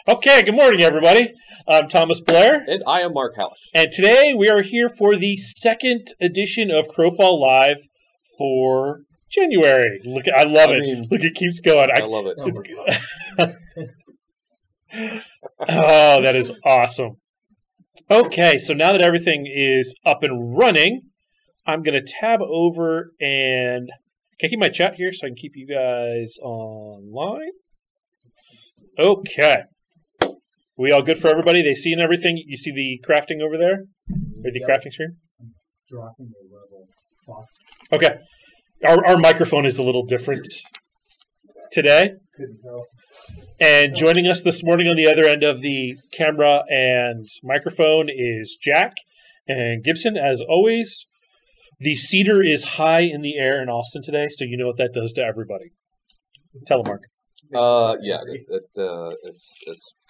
Okay, good morning, everybody. I'm Thomas Blair. And I am Mark Halash. And today we are here for the second edition of Crowfall Live for January. Look, I love it. Look, it keeps going. I love it. Oh, that is awesome. Okay, so now that everything is up and running, I'm going to tab over and... Can I keep my chat here so I can keep you guys online? Okay. We all good for everybody? They seeing everything? You see the crafting over there? Or the crafting screen? I'm dropping the level clock. Okay. Our microphone is a little different today. And joining us this morning on the other end of the camera and microphone is Jack and Gibson, as always. The cedar is high in the air in Austin today, so you know what that does to everybody. Tell them, Mark. Yeah,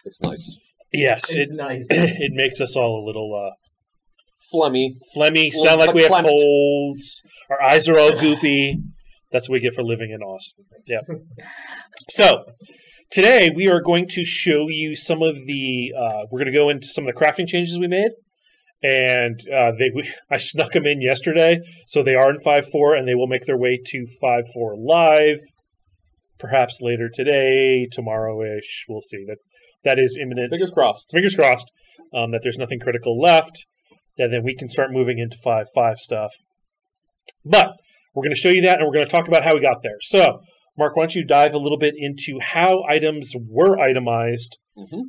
it's nice. Yes, it's nice. It makes us all a little phlegmy. Sound like we have colds. Our eyes are all goopy. That's what we get for living in Austin. Yeah. So today we are going to show you some of the. We're going to go into some of the crafting changes we made. And I snuck them in yesterday, so they are in 5.4, and they will make their way to 5.4 live, perhaps later today, tomorrow-ish. We'll see. That is imminent. Fingers crossed. Fingers crossed that there's nothing critical left, and then we can start moving into 5.5 stuff. But we're going to show you that, and we're going to talk about how we got there. So, Mark, why don't you dive a little bit into how items were itemized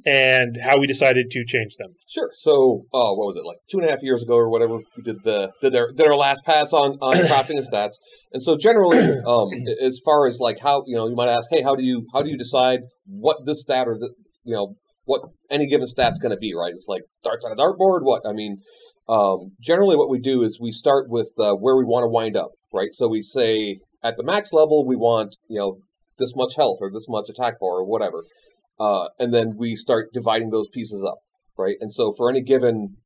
and how we decided to change them. Sure. So, what was it, like 2.5 years ago or whatever? We did our last pass on crafting and stats. And so, generally, as far as like how you might ask, hey, how do you decide what this stat or what any given stat's going to be? Right? It's like darts on a dartboard. What I mean, generally, what we do is we start with where we want to wind up. Right? So we say at the max level we want this much health or this much attack bar or whatever. And then we start dividing those pieces up, right? And so for any given,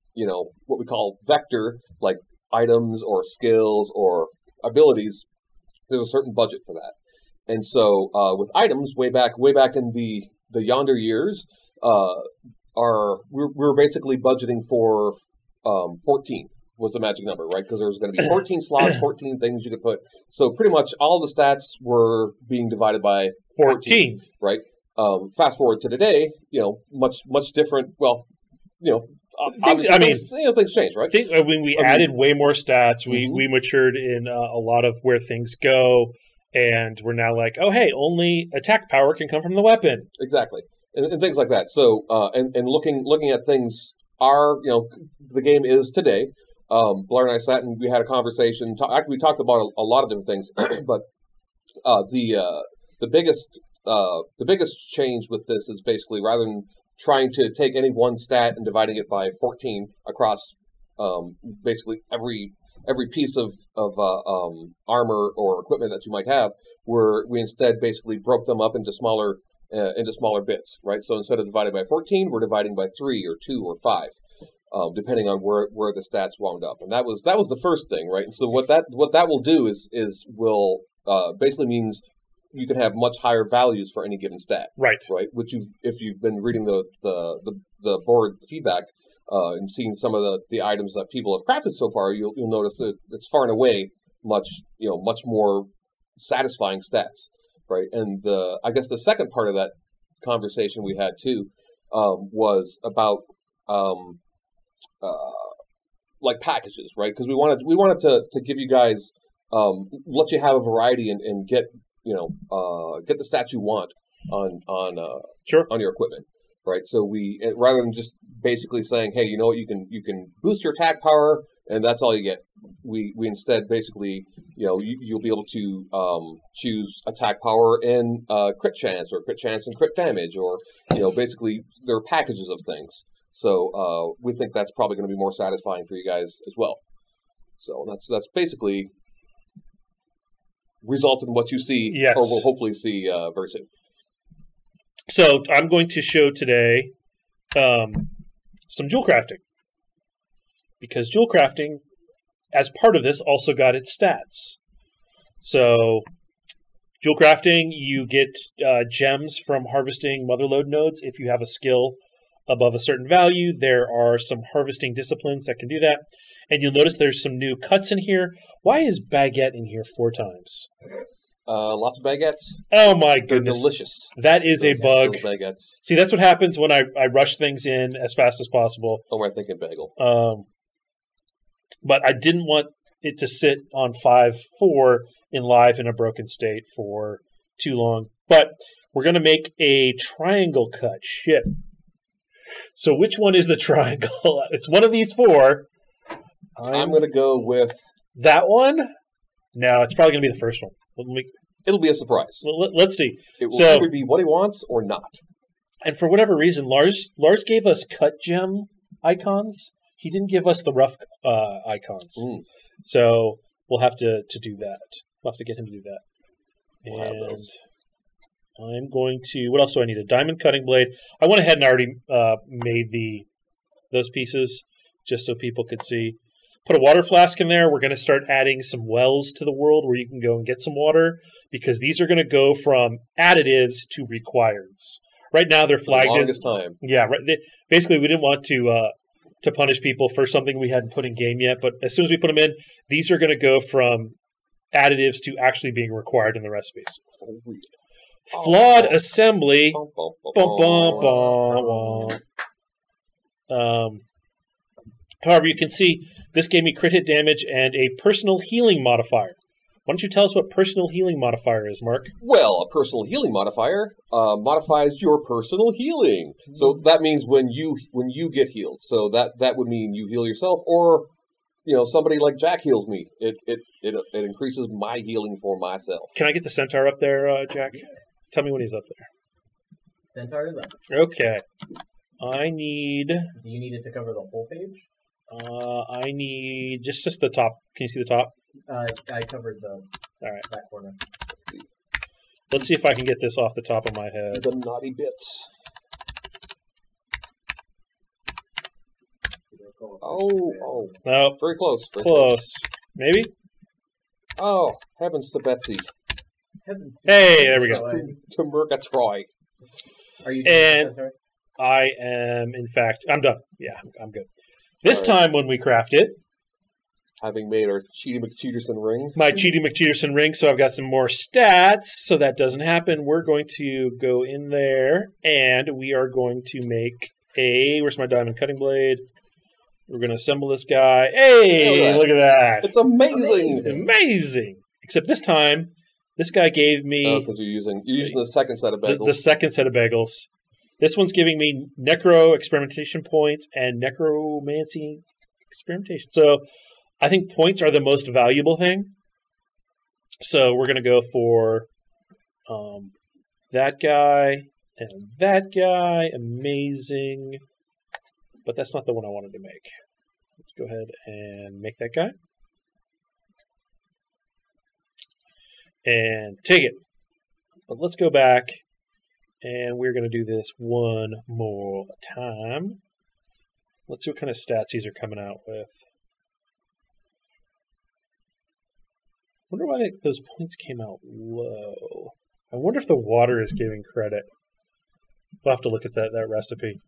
what we call vector, like items or skills or abilities, there's a certain budget for that. And so with items, way back in the yonder years, we were basically budgeting for 14 was the magic number, right? Because there was going to be 14 slots, 14 things you could put. So pretty much all the stats were being divided by 14, right? Fast forward to today, much different. Well, things change, right? When we added way more stats, we matured in a lot of where things go, and we're now like, oh, hey, only attack power can come from the weapon. Exactly, and things like that. So, and looking at things the game is today. Blair and I sat and we had a conversation. We talked about a lot of different things, but the biggest change with this is basically rather than trying to take any one stat and dividing it by 14 across basically every piece of armor or equipment that you might have, we instead basically broke them up into smaller bits, right? So instead of dividing by 14, we're dividing by 3 or 2 or 5. Depending on where the stats wound up, and that was the first thing, right? And so what that will do is will basically means you can have much higher values for any given stat, right? Which if you've been reading the board feedback and seeing some of the items that people have crafted so far, you'll notice that it's far and away much more satisfying stats, right? And I guess the second part of that conversation we had too was about like packages, right? Because we wanted to give you guys let you have a variety and get the stats you want on your equipment, right? So we rather than just basically saying, hey, you know what, you can boost your attack power and that's all you get. We instead basically you'll be able to choose attack power and crit chance and crit damage, or basically there are packages of things. So we think that's probably going to be more satisfying for you guys as well. So that's basically result in what you see, yes, or will hopefully see very soon. So I'm going to show today some Jewelcrafting, because Jewelcrafting, as part of this, also got its stats. So Jewelcrafting, you get gems from harvesting motherlode nodes. If you have a skill above a certain value, there are some harvesting disciplines that can do that. And you'll notice there's some new cuts in here. Why is baguette in here 4 times? Lots of baguettes. Oh my They're goodness. delicious. That is a bug. Those baguettes. See, that's what happens when I rush things in as fast as possible. Oh, am I thinking bagel? But I didn't want it to sit on 5.4 in live in a broken state for too long. But we're going to make a triangle cut. Shit. So which one is the triangle? It's one of these 4. I'm going to go with... That one? No, it's probably going to be the first one. It'll be a surprise. Let's see. It will either be what he wants or not. And for whatever reason, Lars gave us cut gem icons. He didn't give us the rough icons. So we'll have to do that. We'll have to get him to do that. And I'm going to... What else do I need? A diamond cutting blade. I went ahead and already made those pieces just so people could see. Put a water flask in there. We're going to start adding some wells to the world where you can go and get some water, because these are going to go from additives to requireds. Right now they're flagged as... time. Yeah, right. Basically, we didn't want to punish people for something we hadn't put in game yet, but as soon as we put them in, these are going to go from additives to actually being required in the recipes. Flawed assembly. However, you can see this gave me crit hit damage and a personal healing modifier. Why don't you tell us what personal healing modifier is, Mark? Well, a personal healing modifier modifies your personal healing. So that means when you get healed. So that would mean you heal yourself, or somebody like Jack heals me. It increases my healing for myself. Can I get the centaur up there, Jack? Tell me when he's up there. Centaur is up. Okay. I need... Do you need it to cover the whole page? I need just the top. Can you see the top? I covered the back corner. Let's see if I can get this off the top of my head. The naughty bits. Oh. No. Very close. Close. Maybe? Oh, heavens to Betsy. Hey, there we go. To Murgatroyd. Are you and I am, in fact, I'm done. Yeah, I'm good. This time when we craft it, having made our Cheaty McCheaterson ring. My Cheaty McCheaterson ring, so I've got some more stats, so that doesn't happen. We're going to go in there, and we are going to make where's my diamond cutting blade? We're going to assemble this guy. Hey, look at that. It's amazing. It's amazing. Except this time, this guy gave me... Oh, because you're using the second set of bagels. The second set of bagels. This one's giving me necro experimentation points and necromancy experimentation. So I think points are the most valuable thing. So we're going to go for that guy and that guy. Amazing. But that's not the one I wanted to make. Let's go ahead and make that guy. And take it. But let's go back. And we're going to do this one more time. Let's see what kind of stats these are coming out with. I wonder why those points came out low. I wonder if the water is giving credit. We'll have to look at that recipe.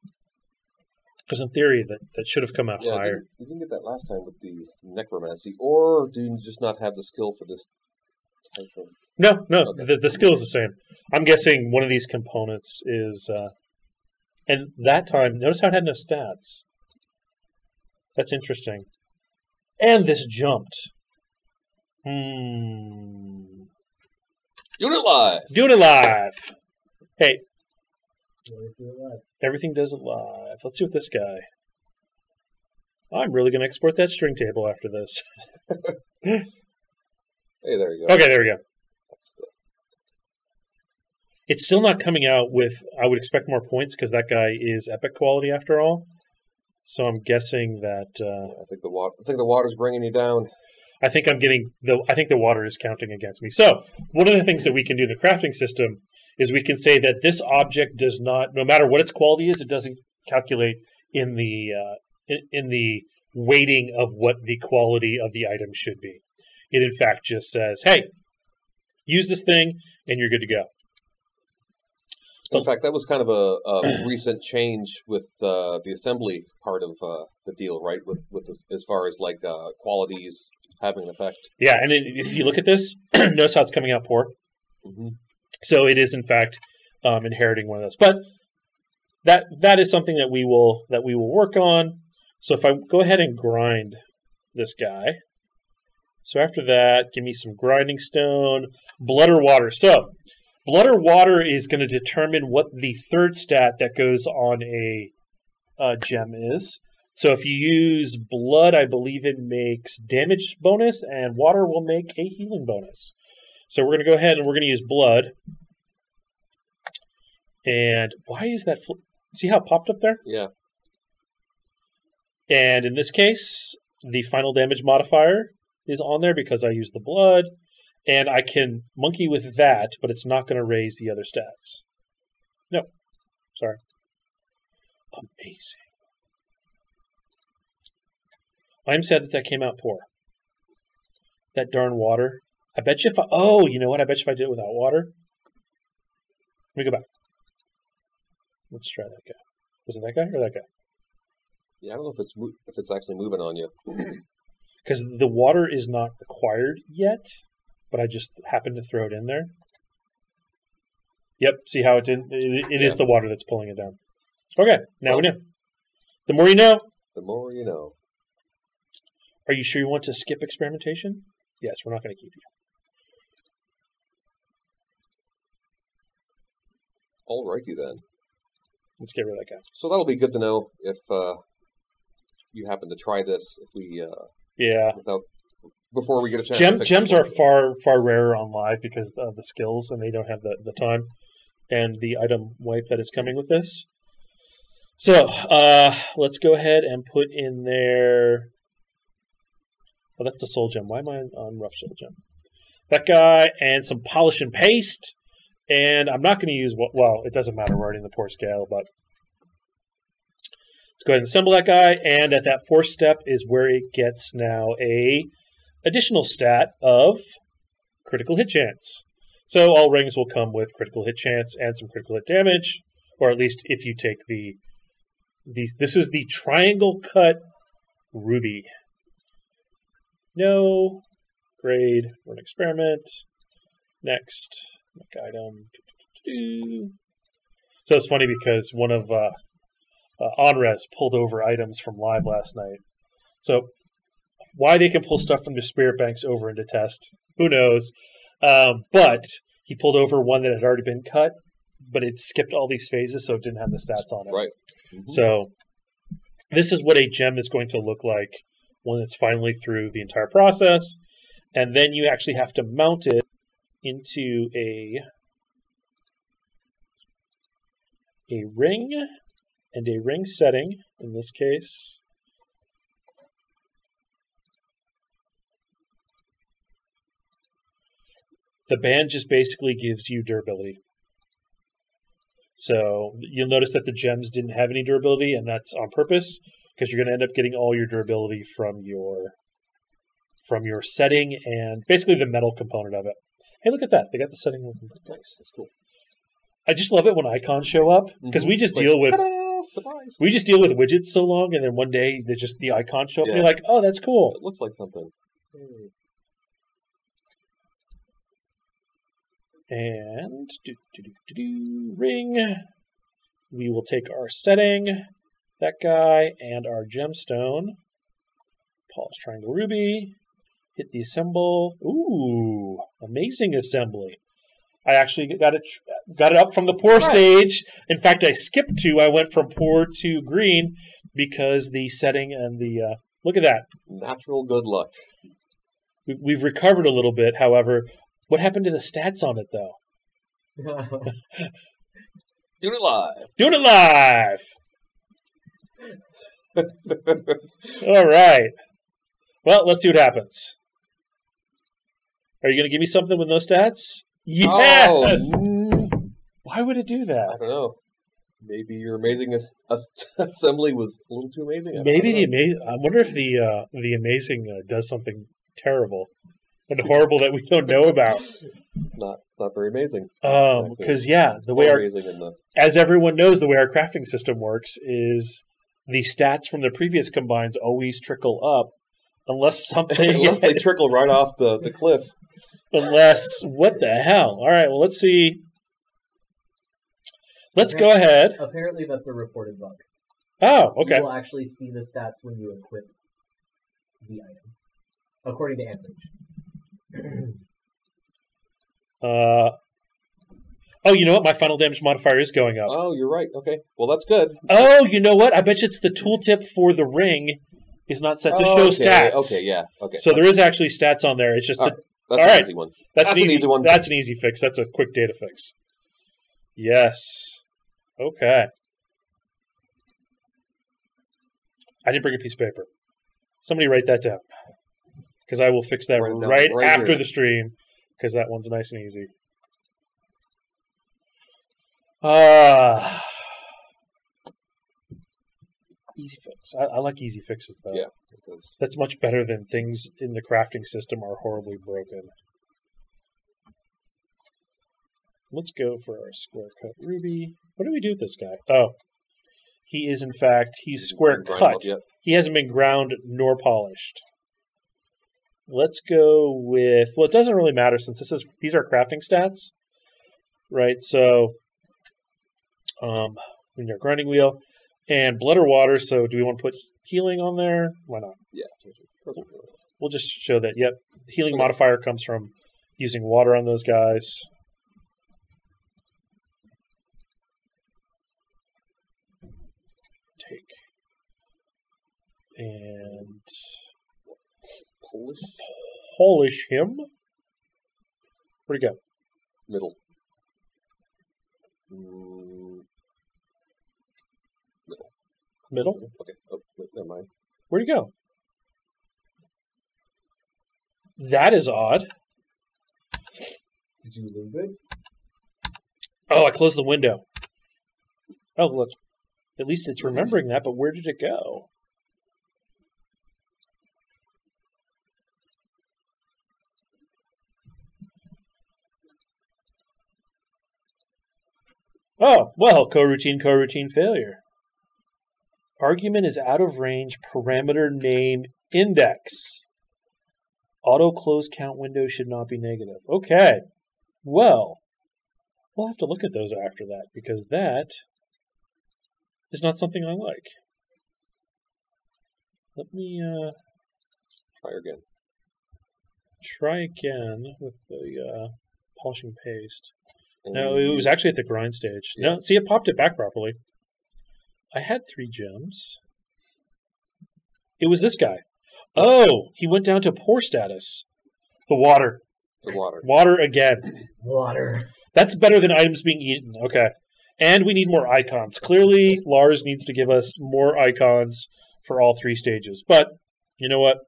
Because in theory, that should have come out higher. You didn't get that last time with the necromancy. Or do you just not have the skill for this type of... No. Okay. The skill is the same. I'm guessing one of these components is... and that time, notice how it had no stats. That's interesting. And this jumped. Doing it live! Doing it live! Hey. Always do it live. Everything does it live. Let's see what this guy... I'm really going to export that string table after this. Hey, there you go. Okay, there we go. It's still not coming out with, I would expect more points because that guy is epic quality after all. So I'm guessing that... I think the water's bringing you down. I think the water is counting against me. So one of the things that we can do in the crafting system is we can say that this object does not, no matter what its quality is, it doesn't calculate in the weighting of what the quality of the item should be. It in fact just says, hey, use this thing. and you're good to go. In fact, that was kind of a recent change with the assembly part of the deal, right? With as far as like qualities having an effect. Yeah, and if you look at this, notice how it's coming out poor. Mm-hmm. So it is in fact inheriting one of those. But that is something that we will work on. So if I go ahead and grind this guy, so after that, give me some grinding stone, blood or water. So blood or water is going to determine what the third stat that goes on a gem is. So if you use blood, I believe it makes damage bonus, and water will make a healing bonus. So we're going to go ahead and we're going to use blood. And why is that? See how it popped up there? Yeah. And in this case, the final damage modifier is on there because I used the blood. And I can monkey with that, but it's not going to raise the other stats. No. Sorry. Amazing. I'm sad that came out poor. That darn water. I bet you if I... Oh, you know what? I bet you if I did it without water... Let me go back. Let's try that guy. Was it that guy or that guy? Yeah, I don't know if it's actually moving on you. Because the water is not required yet, but I just happened to throw it in there. Yep, see how it didn't? It is the water that's pulling it down. Okay, now we know. The more you know. The more you know. Are you sure you want to skip experimentation? Yes, we're not going to keep you. Alrighty then. Let's get rid of that guy. So that'll be good to know if you happen to try this. If we before we get a chance. Gems are far rarer on live because of the skills, and they don't have the time and the item wipe that is coming with this. So let's go ahead and put in there. Oh, that's the soul gem. Why am I on rough soul gem? That guy and some polish and paste. And I'm not going to use, well, it doesn't matter. We're already in the poor scale, but let's go ahead and assemble that guy. And at that fourth step is where it gets now a additional stat of critical hit chance. So all rings will come with critical hit chance and some critical hit damage, or at least if you take this is the triangle cut ruby. No. Grade. Run experiment. Next. Make item. So it's funny because one of Onres pulled over items from live last night. So why they can pull stuff from the spirit banks over into test, who knows? But he pulled over one that had already been cut, but it skipped all these phases, so it didn't have the stats on it. Right. Mm-hmm. So this is what a gem is going to look like when it's finally through the entire process. And then you actually have to mount it into a ring and a ring setting, in this case. The band just basically gives you durability. So you'll notice that the gems didn't have any durability, and that's on purpose, because you're going to end up getting all your durability from your setting and basically the metal component of it. Hey, look at that. They got the setting. Nice. That's cool. I just love it when icons show up, because we just deal with widgets so long, and then one day the icons show up, and you're like, oh, that's cool. It looks like something. And ring. We will take our setting, that guy, and our gemstone. Polish triangle ruby. Hit the assemble. Ooh, amazing assembly. I actually got it up from the poor stage. In fact, I skipped 2. I went from poor to green because the setting and the look at that. Natural good luck. We've recovered a little bit. However, what happened to the stats on it though? Doing it live. Doing it live. All right. Well, let's see what happens. Are you going to give me something with no stats? Yes! Oh, why would it do that? I don't know. Maybe your amazing assembly was a little too amazing. I wonder if the amazing does something terrible and horrible that we don't know about. Not very amazing. Because the way as everyone knows, the way our crafting system works is the stats from the previous combines always trickle up, unless something unless they trickle right off the cliff. Unless what the hell? All right, well let's see. Let's go ahead. Apparently, that's a reported bug. Oh, okay. You will actually see the stats when you equip the item, according to Anchorage. Oh, you know what? My final damage modifier is going up. Oh, you're right. Okay. Well, that's good. Oh, you know what? I bet you it's the tooltip for the ring is not set to show stats. Okay, yeah. Okay. So there is actually stats on there. It's just that's an easy one. That's an easy one. That's an easy fix. That's a quick data fix. Yes. Okay. I didn't bring a piece of paper. Somebody write that down. Because I will fix that right after the stream. Because that one's nice and easy. Easy fix. I like easy fixes, though. Yeah. That's much better than things in the crafting system are horribly broken. Let's go for our square cut ruby. What do we do with this guy? Oh. He is, in fact, he's square cut. He hasn't been ground nor polished. Let's go with, well, it doesn't really matter since these are crafting stats, right? So, we need our grinding wheel and blood or water. So, do we want to put healing on there? Why not? Yeah. We'll just show that, yep, the healing modifier comes from using water on those guys. Take. And polish him. Where'd he go? Middle. Middle? Okay. Oh, never mind. Where'd he go? That is odd. Did you lose it? Oh, I closed the window. Oh, look. At least it's remembering that, but where did it go? Oh, well, coroutine failure. Argument is out of range, parameter name index. Auto close count window should not be negative. Okay. Well, we'll have to look at those after that, because that is not something I like. Let me try again with the polishing paste. No, it was actually at the grind stage. Yeah. No, see, it popped it back properly. I had 3 gems. It was this guy. Oh, he went down to poor status. The water. Water again. Water. That's better than items being eaten. Okay. And we need more icons. Clearly, Lars needs to give us more icons for all 3 stages. But, you know what?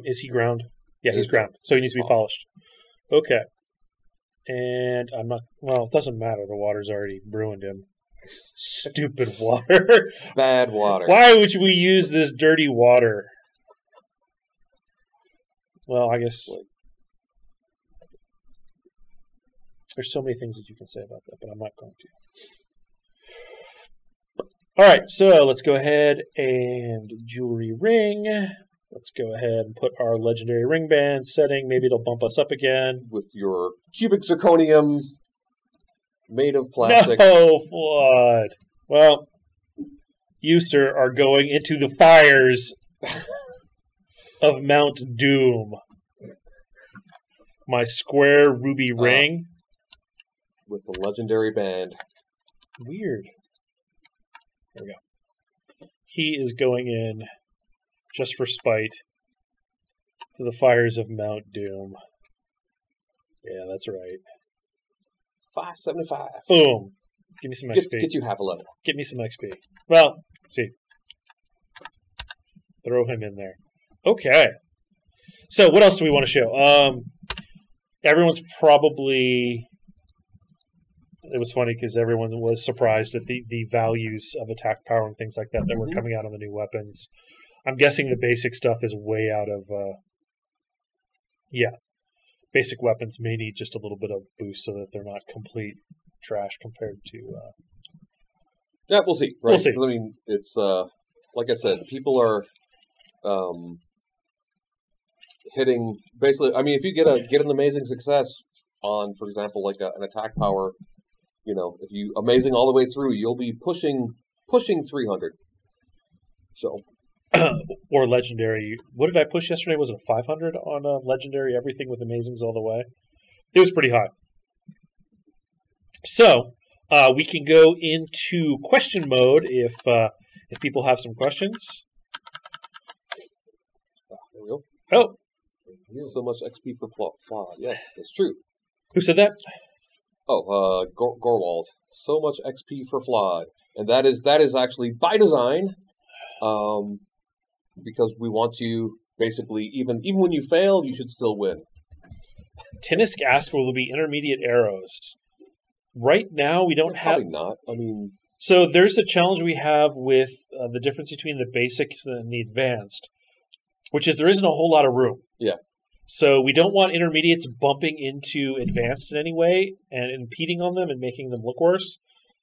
Is he ground? Yeah, he's ground. So he needs to be polished. Okay. And I'm not... Well, it doesn't matter. The water's already ruined him. Stupid water. Bad water. Why would we use this dirty water? Well, I guess... There's so many things that you can say about that, but I'm not going to. All right, so let's go ahead and jewelry ring. Let's go ahead and put our legendary ring band setting. Maybe it'll bump us up again. With your cubic zirconium made of plastic. No, Flood. Well, you, sir, are going into the fires of Mount Doom. My square ruby ring. With the legendary band. Weird. There we go. He is going in, just for spite, to the fires of Mount Doom. Yeah, that's right. 575. Boom. Give me some XP. Get you half a level. Get me some XP. Well, see. Throw him in there. Okay. So, what else do we want to show? Everyone's probably... It was funny because everyone was surprised at the values of attack power and things like that that were coming out on the new weapons. I'm guessing the basic stuff is way out of... yeah. basic weapons may need just a little bit of boost so that they're not complete trash compared to. Yeah, we'll see. Right? We'll see. I mean, it's like I said, people are hitting basically. I mean, if you get an amazing success on, for example, like an attack power, if you amazing all the way through, you'll be pushing 300. So. Or legendary. What did I push yesterday? Was it a 500 on a legendary? Everything with amazings all the way. It was pretty high. So we can go into question mode if people have some questions. There we go. Oh, so much XP for flawed. Yes, that's true. Who said that? Oh, Gorwald. So much XP for flawed, and that is actually by design. Because we want you, basically, even when you fail, you should still win. Tinnisk asked, will there be intermediate arrows? Right now, we don't have... Probably not. I mean... So there's a challenge we have with the difference between the basics and the advanced, which is there isn't a whole lot of room. Yeah. So we don't want intermediates bumping into advanced in any way and impeding on them and making them look worse.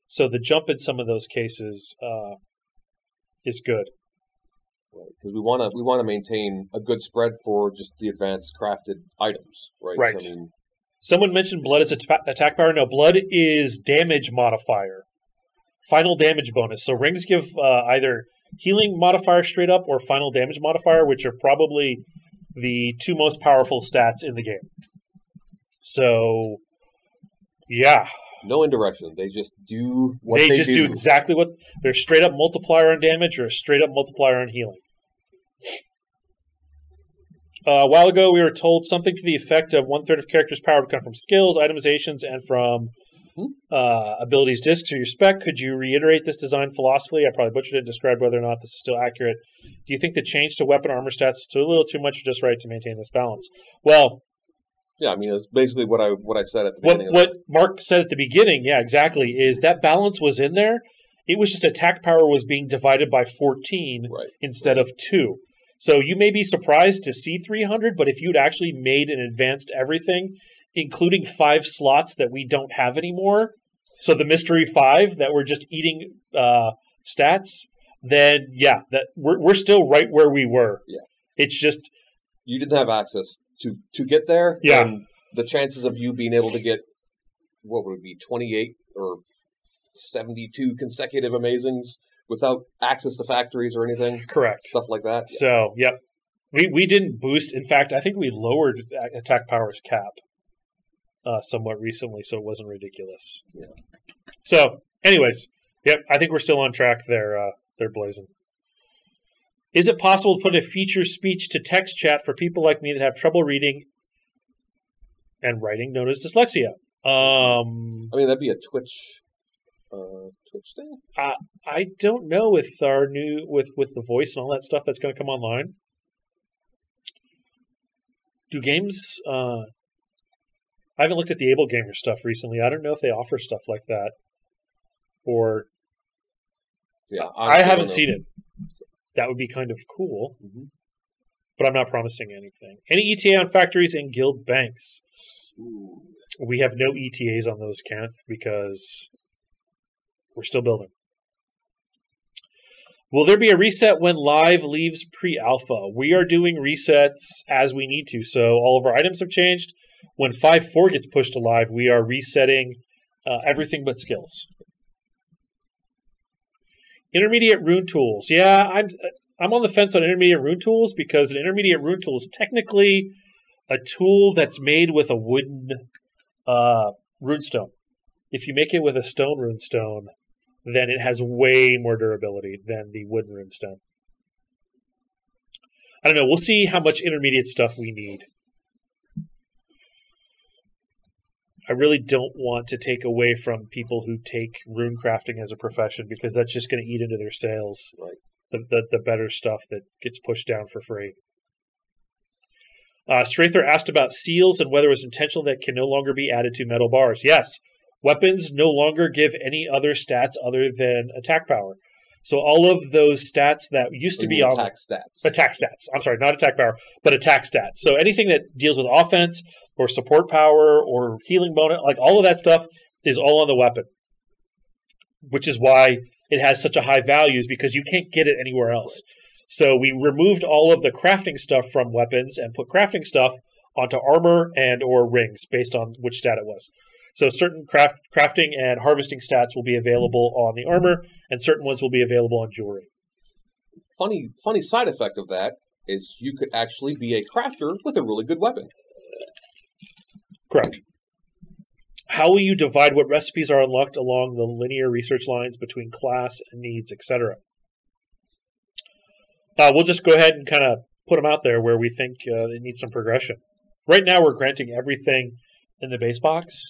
So the jump in some of those cases is good. Because we want to maintain a good spread for just the advanced crafted items, right? Right. So, I mean, someone mentioned blood as attack power. No, blood is damage modifier, final damage bonus. So rings give either healing modifier straight up or final damage modifier, which are probably the two most powerful stats in the game. So, yeah. No indirection. They just do what they do. They just do exactly what... They're straight up multiplier on damage or a straight up multiplier on healing. A while ago, we were told something to the effect of 1/3 of character's power would come from skills, itemizations, and from abilities, discs, or your spec. Could you reiterate this design philosophy? I probably butchered it and described whether or not this is still accurate. Do you think the change to weapon armor stats is a little too much or just right to maintain this balance? Well... Yeah, I mean, it's basically what I said at the beginning. What Mark said at the beginning, yeah, exactly, is that balance was in there. It was just attack power was being divided by 14 instead of 2. So you may be surprised to see 300, but if you'd actually made an advanced everything, including 5 slots that we don't have anymore, so the mystery 5 that we're just eating stats, then yeah, that we're still right where we were. Yeah, it's just you didn't have access to get there. Yeah, and the chances of you being able to get what would it be 28 or 72 consecutive amazings without access to factories or anything. Correct. Stuff like that. Yeah. So, yep. We didn't boost. In fact, I think we lowered attack power's cap somewhat recently, so it wasn't ridiculous. Yeah. So, anyways, yep, I think we're still on track there. They're blazing. Is it possible to put a feature speech-to-text chat for people like me that have trouble reading and writing, known as dyslexia? I mean, that'd be a Twitch thing? I don't know with our new with the voice and all that stuff that's going to come online. Do games? I haven't looked at the Able Gamer stuff recently. I don't know if they offer stuff like that, or yeah, I haven't seen it. That would be kind of cool, but I'm not promising anything. Any ETA on factories and guild banks? Ooh. We have no ETAs on those, Kenneth, because we're still building. Will there be a reset when live leaves pre-alpha? We are doing resets as we need to. So all of our items have changed. When 5.4 gets pushed to live, we are resetting everything but skills. Intermediate rune tools. Yeah, I'm on the fence on intermediate rune tools because an intermediate rune tool is technically a tool that's made with a wooden runestone. If you make it with a stone runestone, then it has way more durability than the wooden runestone. I don't know. We'll see how much intermediate stuff we need. I really don't want to take away from people who take rune crafting as a profession because that's just going to eat into their sales. Right. The better stuff that gets pushed down for free. Strather asked about seals and whether it was intentional that can no longer be added to metal bars. Yes. Weapons no longer give any other stats other than attack power. So all of those stats that used to be on attack stats. Attack stats. I'm sorry, not attack power, but attack stats. So anything that deals with offense or support power or healing bonus, like all of that stuff is all on the weapon. Which is why it has such a high value, is because you can't get it anywhere else. So we removed all of the crafting stuff from weapons and put crafting stuff onto armor and or rings based on which stat it was. So certain crafting and harvesting stats will be available on the armor, and certain ones will be available on jewelry. Funny side effect of that is you could actually be a crafter with a really good weapon. Correct. How will you divide what recipes are unlocked along the linear research lines between class and needs, etc.? We'll just go ahead and kind of put them out there where we think it needs some progression. Right now, we're granting everything in the base box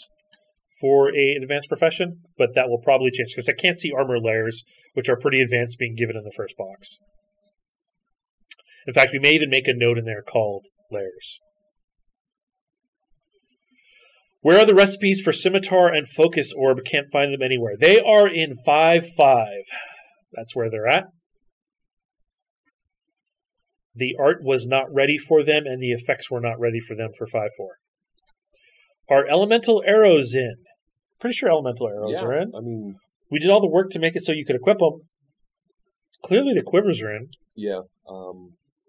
for an advanced profession, but that will probably change because I can't see armor layers, which are pretty advanced, being given in the first box. In fact, we may even make a note in there called layers. Where are the recipes for Scimitar and Focus Orb? Can't find them anywhere. They are in 5.5. That's where they're at. The art was not ready for them, and the effects were not ready for them for 5.4. Are elemental arrows in? Pretty sure elemental arrows are in. I mean, we did all the work to make it so you could equip them. Clearly the quivers are in. Yeah. I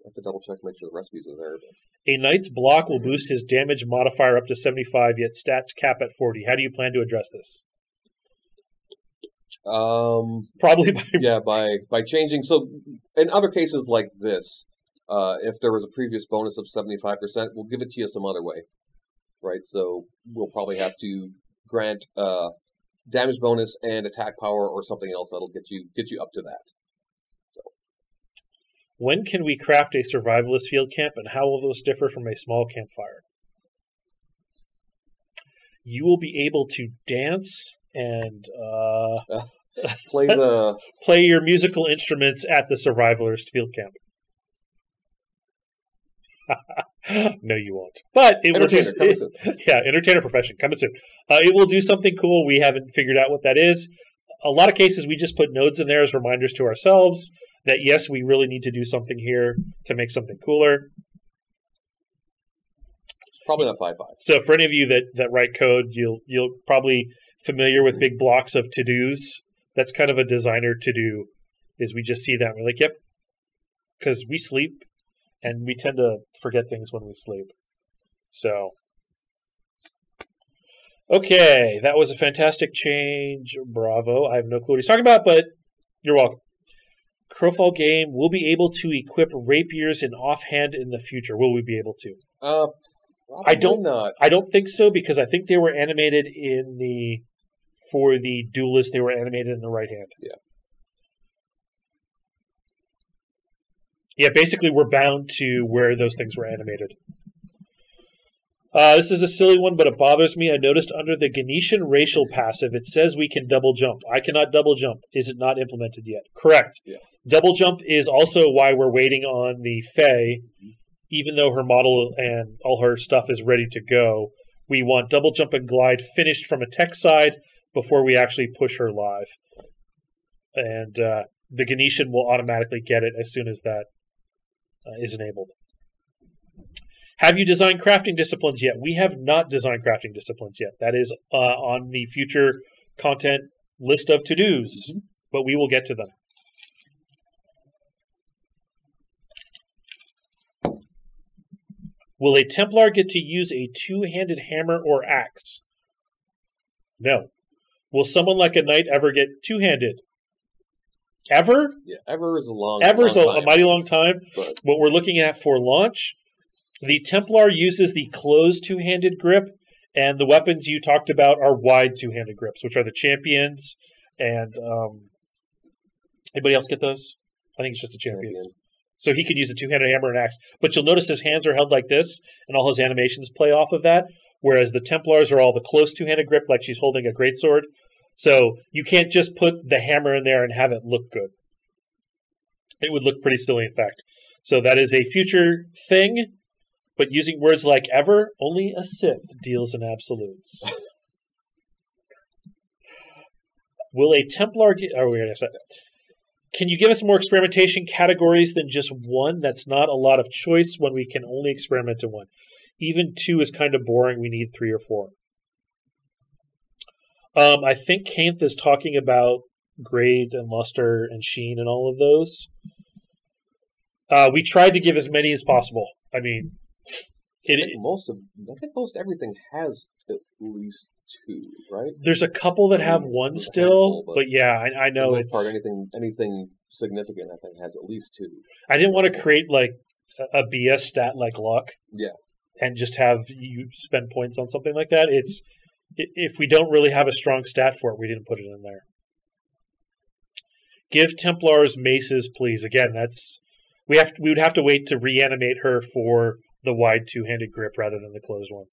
have to double check, make sure the recipes are there. But... A knight's block will boost his damage modifier up to 75, yet stats cap at 40. How do you plan to address this? Probably by changing. So in other cases like this, if there was a previous bonus of 75%, we'll give it to you some other way. Right, so we'll probably have to grant damage bonus and attack power or something else that'll get you up to that. So. When can we craft a survivalist field camp, and how will those differ from a small campfire? You will be able to dance and play your musical instruments at the survivalist field camp. No, you won't. But it will just entertainer profession coming soon. It will do something cool. We haven't figured out what that is. A lot of cases, we just put nodes in there as reminders to ourselves that yes, we really need to do something here to make something cooler. It's probably not 5.5. So for any of you that write code, you'll probably familiar with big blocks of to dos. That's kind of a designer to do. Is we just see that and we're like, yep, because we sleep. And we tend to forget things when we sleep. So, okay, that was a fantastic change. Bravo. I have no clue what he's talking about, but you're welcome. Crowfall game, will be able to equip rapiers in offhand in the future. Will we be able to? I don't think so, because I think they were animated for the duelist, they were animated in the right hand. Yeah. Yeah, basically we're bound to where those things were animated. This is a silly one, but it bothers me. I noticed under the Ganetian racial passive, it says we can double jump. I cannot double jump. Is it not implemented yet? Correct. Yeah. Double jump is also why we're waiting on the Fae. Even though her model and all her stuff is ready to go, we want double jump and glide finished from a tech side before we actually push her live. And the Ganetian will automatically get it as soon as that is enabled. Have you designed crafting disciplines yet? We have not designed crafting disciplines yet. That is on the future content list of to-dos, but we will get to them. Will a Templar get to use a two-handed hammer or axe? No. Will someone like a knight ever get two-handed? Ever? Yeah, ever is a mighty long time. But what we're looking at for launch, the Templar uses the closed two-handed grip, and the weapons you talked about are wide two-handed grips, which are the champions. And anybody else get those? I think it's just the champions. So he could use a two-handed hammer and axe. But you'll notice his hands are held like this, and all his animations play off of that, whereas the Templars are all the close two-handed grip, like she's holding a greatsword. So you can't just put the hammer in there and have it look good. It would look pretty silly, in fact. So that is a future thing, but using words like ever, only a Sith deals in absolutes. Will a Templar get... Oh, wait a second. Can you give us more experimentation categories than just one? That's not a lot of choice when we can only experiment in one. Even 2 is kind of boring. We need 3 or 4. I think Kainth is talking about grade and luster and sheen and all of those. We tried to give as many as possible. I mean, I think most everything has at least 2, right? There's a couple that have 1 still, but yeah, I know it's anything significant. I think has at least 2. I didn't want to create like a BS stat like luck, and just have you spend points on something like that. If we don't really have a strong stat for it, we didn't put it in there. Give Templars maces, please. Again, we would have to wait to reanimate her for the wide 2-handed grip rather than the closed one.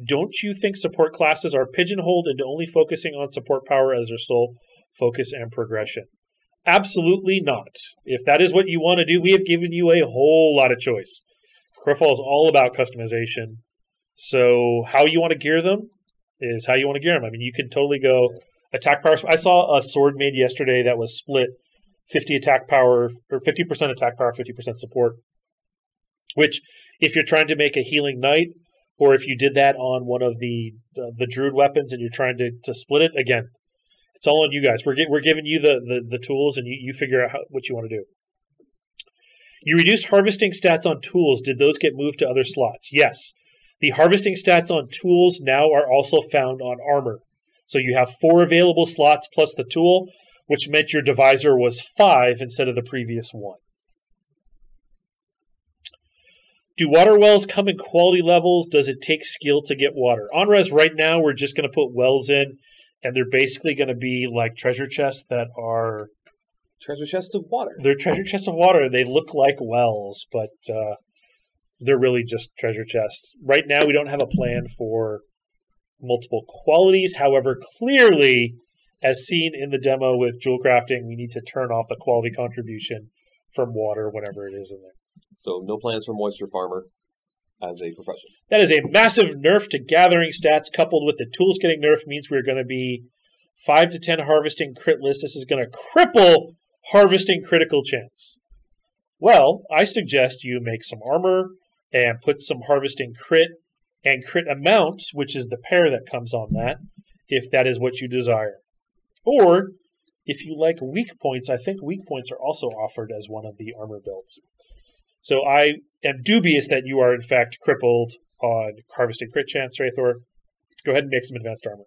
Don't you think support classes are pigeonholed into only focusing on support power as their sole focus and progression? Absolutely not. If that is what you want to do, we have given you a whole lot of choice. Crowfall is all about customization. So how you want to gear them is how you want to gear them. I mean, you can totally go attack power. I saw a sword made yesterday that was split 50 attack power, or 50% attack power, 50% support. Which, if you're trying to make a healing knight, or if you did that on one of the druid weapons and you're trying to split it, again, it's all on you guys. We're giving you the tools, and you figure out what you want to do. You reduced harvesting stats on tools. Did those get moved to other slots? Yes. The harvesting stats on tools now are also found on armor. So you have 4 available slots plus the tool, which meant your divisor was 5 instead of the previous 1. Do water wells come in quality levels? Does it take skill to get water? On res right now, we're just going to put wells in, and they're basically going to be like treasure chests that are... Treasure chests of water. They're treasure chests of water. They look like wells, but they're really just treasure chests. Right now, we don't have a plan for multiple qualities. However, clearly, as seen in the demo with Jewelcrafting, we need to turn off the quality contribution from water, whatever it is in there. So no plans for Moisture Farmer as a profession. That is a massive nerf to gathering stats, coupled with the tools getting nerfed means we're going to be 5 to 10 harvesting crit list. This is going to cripple harvesting critical chance. Well, I suggest you make some armor and put some harvesting crit and crit amount, which is the pair that comes on that, if that is what you desire. Or, if you like weak points, I think weak points are also offered as one of the armor builds. So I am dubious that you are in fact crippled on harvesting crit chance, Wraithor. Go ahead and make some advanced armor.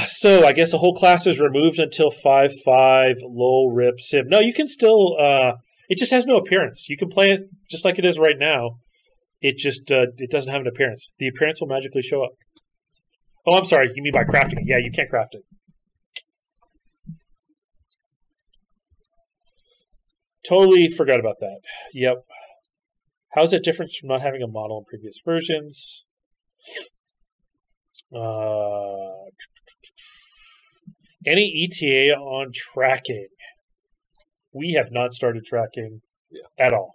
So I guess the whole class is removed until 5/5, low rip sim. No, you can still it just has no appearance. You can play it just like it is right now. It just it doesn't have an appearance. The appearance will magically show up. Oh, I'm sorry. You mean by crafting it? Yeah, you can't craft it. Totally forgot about that. Yep. How is it different from not having a model in previous versions? Any ETA on tracking? We have not started tracking at all.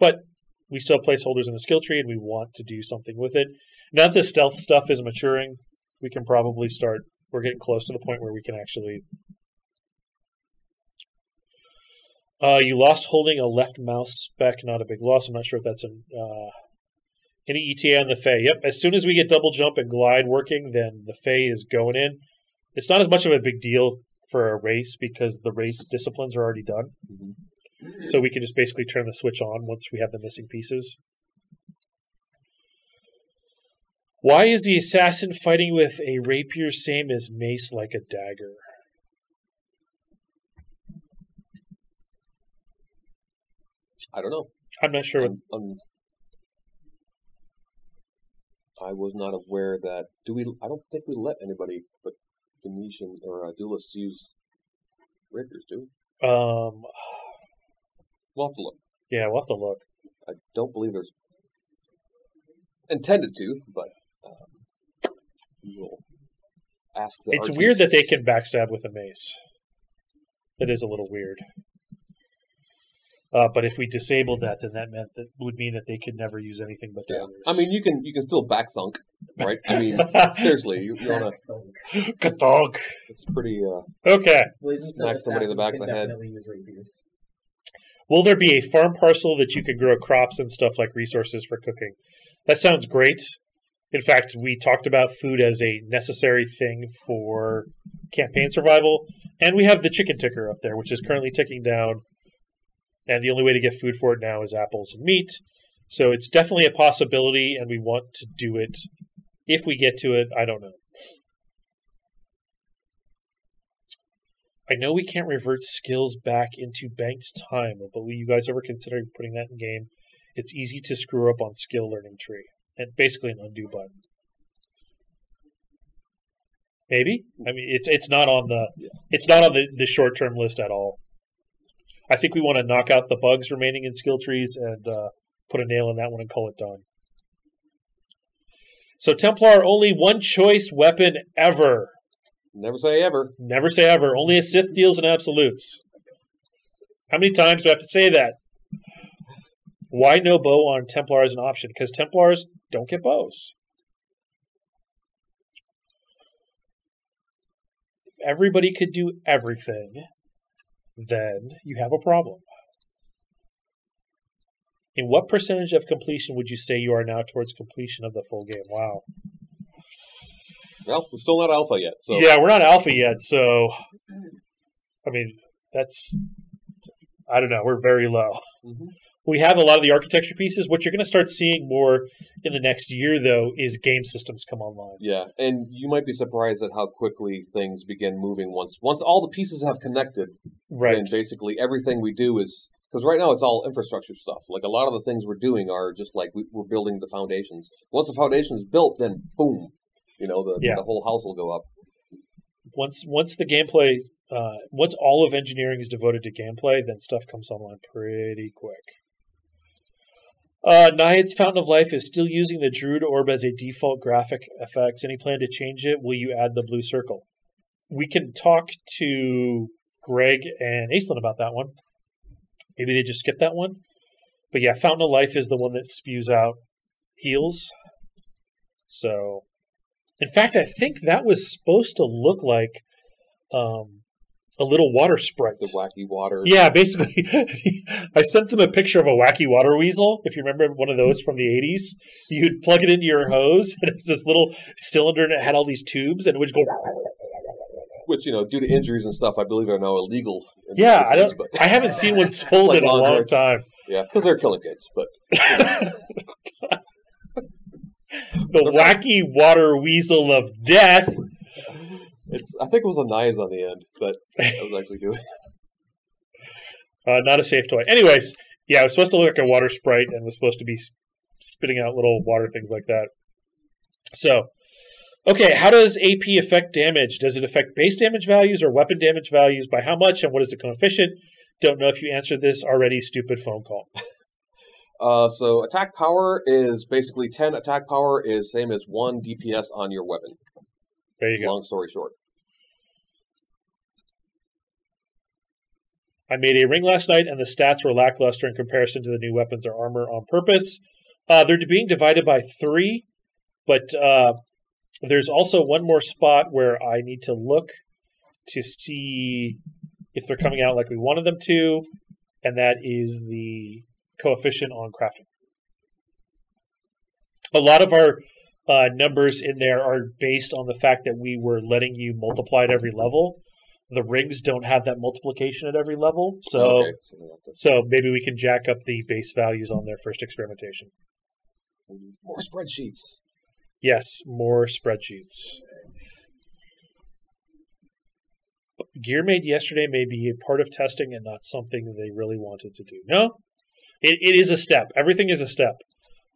But we still have placeholders in the skill tree, and we want to do something with it. Now that the stealth stuff is maturing, we can probably start. We're getting close to the point where we can actually... you lost holding a left mouse spec, not a big loss. I'm not sure if that's any ETA on the Fae. Yep, as soon as we get double jump and glide working, then the Fae is going in. It's not as much of a big deal for a race because the race disciplines are already done. Mm-hmm. So we can just basically turn the switch on once we have the missing pieces. Why is the assassin fighting with a rapier same as mace like a dagger? I don't know. I'm not sure. I was not aware that. I don't think we let anybody but Venetian or duelists use rapiers, do we? We'll have to look. Yeah, we'll have to look. I don't believe there's intended to, but we will ask the It's artists. weird that they can backstab with a mace. That is a little weird. But if we disabled that, then that would mean that they could never use anything but daggers. I mean, you can still back thunk right? I mean, seriously, you want to... Ka-dog. It's pretty... Okay. Smack somebody in the back of the head. Use rapiers. Will there be a farm parcel that you can grow crops and stuff like resources for cooking? That sounds great. In fact, we talked about food as a necessary thing for campaign survival. And we have the chicken ticker up there, which is currently ticking down. And the only way to get food for it now is apples and meat. So it's definitely a possibility, and we want to do it. If we get to it, I don't know. I know we can't revert skills back into banked time, but will you guys ever consider putting that in game? It's easy to screw up on skill learning tree. And basically an undo button. Maybe? I mean, it's not on the short-term list at all. I think we want to knock out the bugs remaining in skill trees and put a nail in that one and call it done. So Templar, only one choice weapon ever. Never say ever. Never say ever. Only a Sith deals in absolutes. How many times do I have to say that? Why no bow on Templar as an option? Because Templars don't get bows. If everybody could do everything, then you have a problem. In what percentage of completion would you say you are now towards completion of the full game? Wow. Well, we're still not alpha yet. So yeah, we're not alpha yet, so I mean, that's, I don't know, we're very low. Mm-hmm. We have a lot of the architecture pieces. What you're going to start seeing more in the next year, though, is game systems come online. Yeah, and you might be surprised at how quickly things begin moving once all the pieces have connected. Right. And basically everything we do is, because right now it's all infrastructure stuff. Like a lot of the things we're doing are just like we're building the foundations. Once the foundation is built, then boom, the whole house will go up. Once the gameplay, once all of engineering is devoted to gameplay, then stuff comes online pretty quick. Naiad's Fountain of Life is still using the Druid Orb as a default graphic effects. Any plan to change it? Will you add the blue circle? We can talk to Greg and Aislinn about that one. Maybe they just skip that one. But yeah, Fountain of Life is the one that spews out heals. So, in fact, I think that was supposed to look like a little water sprite. The wacky water. Yeah, basically. I sent them a picture of a wacky water weasel. If you remember one of those from the 80s, you'd plug it into your hose, and it was this little cylinder, and it had all these tubes, and it would go... Which, due to injuries and stuff, I believe are now illegal. Yeah, I haven't seen one sold like in a long time. Yeah, because they're killing kids, but... The wacky water weasel of death... I think it was the knives on the end, but I was actually doing not a safe toy. Anyways, yeah, it was supposed to look like a water sprite and was supposed to be spitting out little water things like that. So, okay, how does AP affect damage? Does it affect base damage values or weapon damage values? By how much and what is the coefficient? Don't know if you answered this already. Stupid phone call. So attack power is basically 10. Attack power is same as 1 DPS on your weapon. There you go. Long story short. I made a ring last night, and the stats were lackluster in comparison to the new weapons or armor on purpose. They're being divided by 3, but there's also one more spot where I need to look to see if they're coming out like we wanted them to, and that is the coefficient on crafting. A lot of our numbers in there are based on the fact that we were letting you multiply at every level. The rings don't have that multiplication at every level, so maybe we can jack up the base values on their first experimentation. More spreadsheets. Yes, more spreadsheets. Gear made yesterday may be a part of testing and not something that they really wanted to do. No, it is a step. Everything is a step.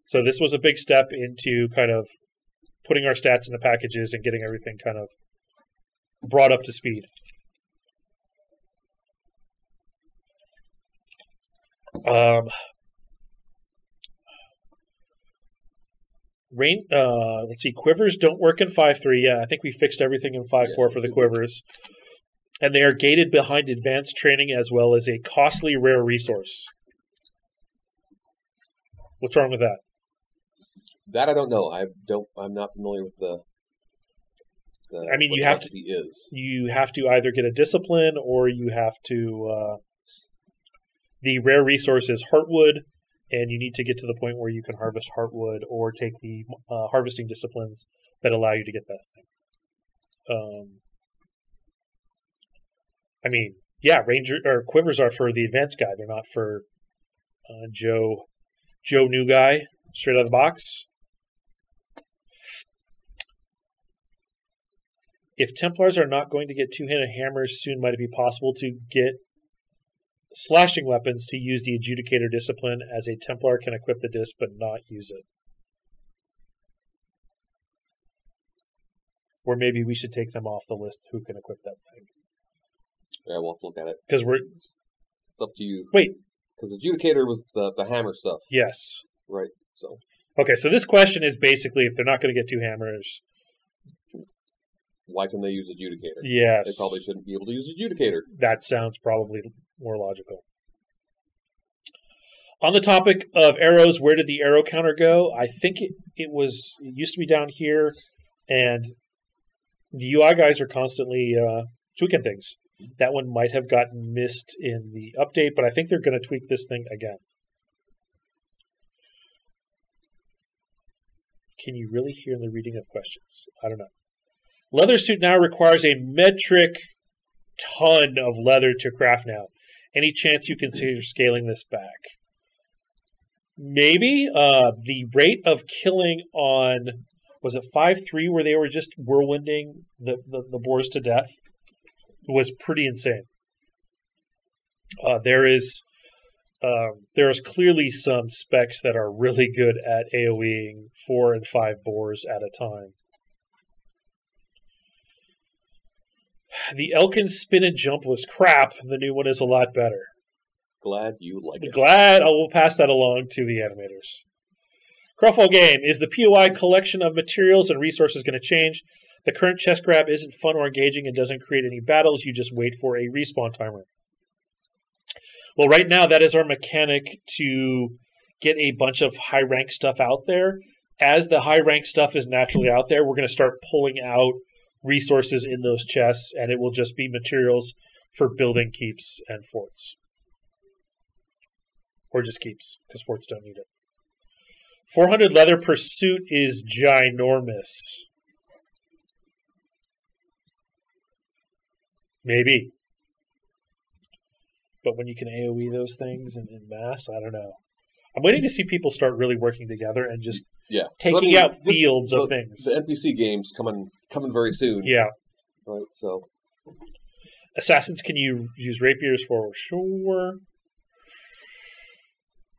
So this was a big step into kind of putting our stats into packages and getting everything kind of brought up to speed. Let's see. Quivers don't work in 5.3. Yeah, I think we fixed everything in 5.4 for the quivers. And they are gated behind advanced training as well as a costly rare resource. What's wrong with that? That I don't know. I'm not familiar with the I mean, what you the have to. recipe is. You have to either get a discipline or you have to. The rare resource is heartwood, and you need to get to the point where you can harvest heartwood or take the harvesting disciplines that allow you to get that thing. I mean, yeah, ranger or quivers are for the advanced guy. They're not for Joe new guy straight out of the box. If Templars are not going to get two-handed hammers soon, might it be possible to get slashing weapons to use the Adjudicator discipline, as a Templar can equip the disc but not use it? Or maybe we should take them off the list who can equip that thing. Yeah, we'll have to look at it. Because It's up to you. Wait. Because Adjudicator was the hammer stuff. Yes. Right, so. Okay, so this question is basically if they're not going to get two hammers. Why can they use Adjudicator? Yes. They probably shouldn't be able to use Adjudicator. That sounds probably more logical. On the topic of arrows, where did the arrow counter go? I think it used to be down here, and the UI guys are constantly tweaking things. That one might have gotten missed in the update, but I think they're going to tweak this thing again. Can you really hear the reading of questions? I don't know. Leather suit now requires a metric ton of leather to craft now. Any chance you consider scaling this back? Maybe. The rate of killing on, was it 5.3 where they were just whirlwinding the boars to death? Was pretty insane. There is clearly some specs that are really good at AoEing 4 and 5 boars at a time. The Elkin spin and jump was crap. The new one is a lot better. Glad you like it. Glad I will pass that along to the animators. Crowfall game. Is the POI collection of materials and resources going to change? The current chest grab isn't fun or engaging and doesn't create any battles. You just wait for a respawn timer. Well, right now, that is our mechanic to get a bunch of high-rank stuff out there. As the high-rank stuff is naturally out there, we're going to start pulling out resources in those chests, and it will just be materials for building keeps and forts. Or just keeps, because forts don't need it. 400 leather per suit is ginormous. Maybe. But when you can AoE those things in mass, I don't know. I'm waiting to see people start really working together and just taking out fields of things. The NPC game's coming very soon. Yeah. Right, so. Assassins can you use rapiers for? Sure.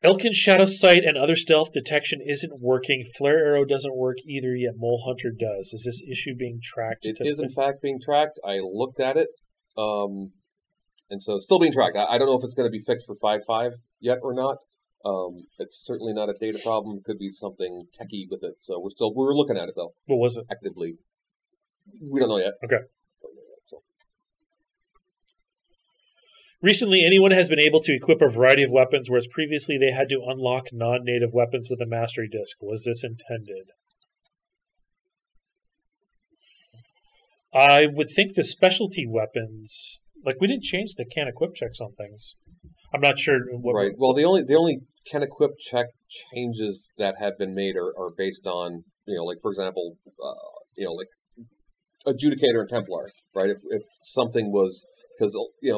Elkin Shadow Sight and other stealth detection isn't working. Flare Arrow doesn't work either, yet Mole Hunter does. Is this issue being tracked? It is, in fact, being tracked. I looked at it. And so it's still being tracked. I don't know if it's going to be fixed for 5.5 yet or not. It's certainly not a data problem. It could be something techie with it. So we're looking at it, though. What was it? Actively. We don't know yet. Okay. Recently, anyone has been able to equip a variety of weapons, whereas previously they had to unlock non-native weapons with a mastery disc. Was this intended? I would think the specialty weapons, like we didn't change the can equip checks on things. I'm not sure. Right. Well, the only can equip check changes that have been made are based on, like for example, like Adjudicator and Templar, right? If something was, because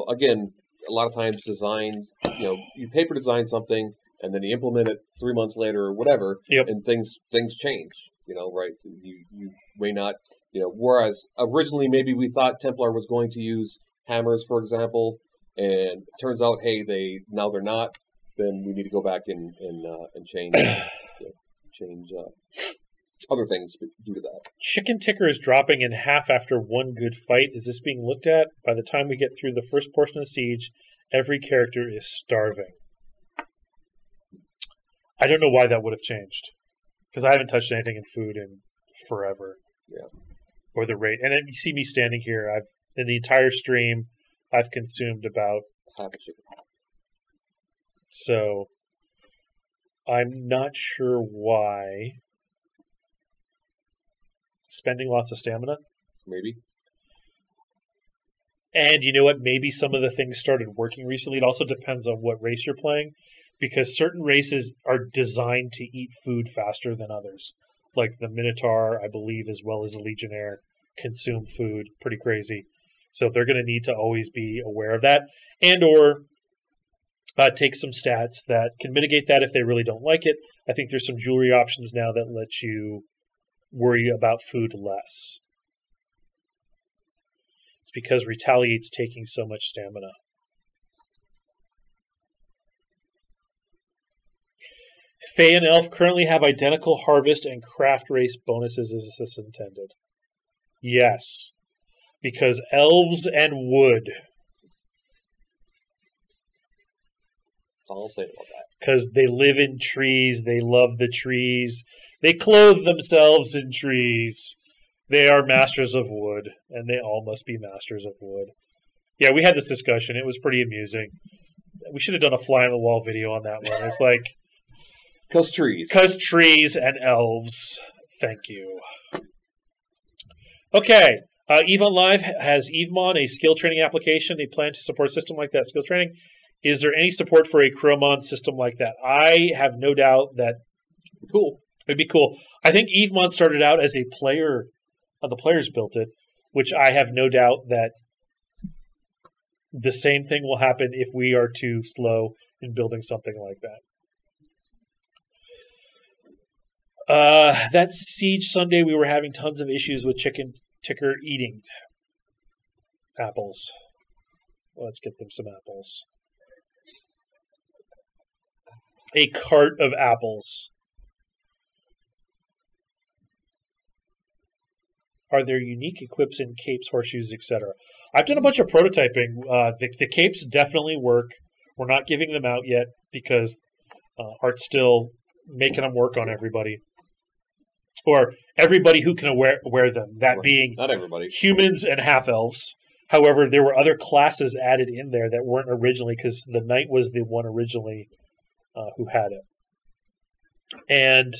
again, a lot of times designs, you paper design something and then you implement it 3 months later or whatever, and things change, right? You may not, whereas originally maybe we thought Templar was going to use hammers, for example, and it turns out, hey, now they're not. Then we need to go back and change change other things due to that. Chicken ticker is dropping in half after one good fight. Is this being looked at? By the time we get through the first portion of Siege, every character is starving. I don't know why that would have changed, because I haven't touched anything in food in forever. Yeah. Or the rate, and you see me standing here. In the entire stream, I've consumed about half a chicken. So I'm not sure why spending lots of stamina. Maybe. And you know what? Maybe some of the things started working recently. It also depends on what race you're playing, because certain races are designed to eat food faster than others. Like the Minotaur, I believe, as well as the Legionnaire, consume food pretty crazy. So they're going to need to always be aware of that, and or take some stats that can mitigate that if they really don't like it. I think there's some jewelry options now that let you worry about food less. It's because Retaliate's taking so much stamina. Fae and Elf currently have identical harvest and craft race bonuses as this intended. Yes. Because elves and wood. That's all I'll say about that. Because they live in trees, they love the trees, they clothe themselves in trees. They are masters of wood, and they all must be masters of wood. Yeah, we had this discussion. It was pretty amusing. We should have done a fly-on-the-wall video on that one. It's like... Because trees. Because trees and elves. Thank you. Okay. EVE on Live has EveMon, a skill training application. They plan to support a system like that, skill training. Is there any support for a Crowmon system like that? I have no doubt that... Cool. It'd be cool. I think EveMon started out as a player... the players built it, which I have no doubt that the same thing will happen if we are too slow in building something like that. That Siege Sunday, we were having tons of issues with chicken ticker eating apples. Let's get them some apples. A cart of apples. Are there unique equips in capes, horseshoes, etc.? I've done a bunch of prototyping. The capes definitely work. We're not giving them out yet because Art's still making them work on everybody. Or everybody who can wear them. That being not everybody. Humans and half-elves. However, there were other classes added in there that weren't originally, because the knight was the one originally who had it. And...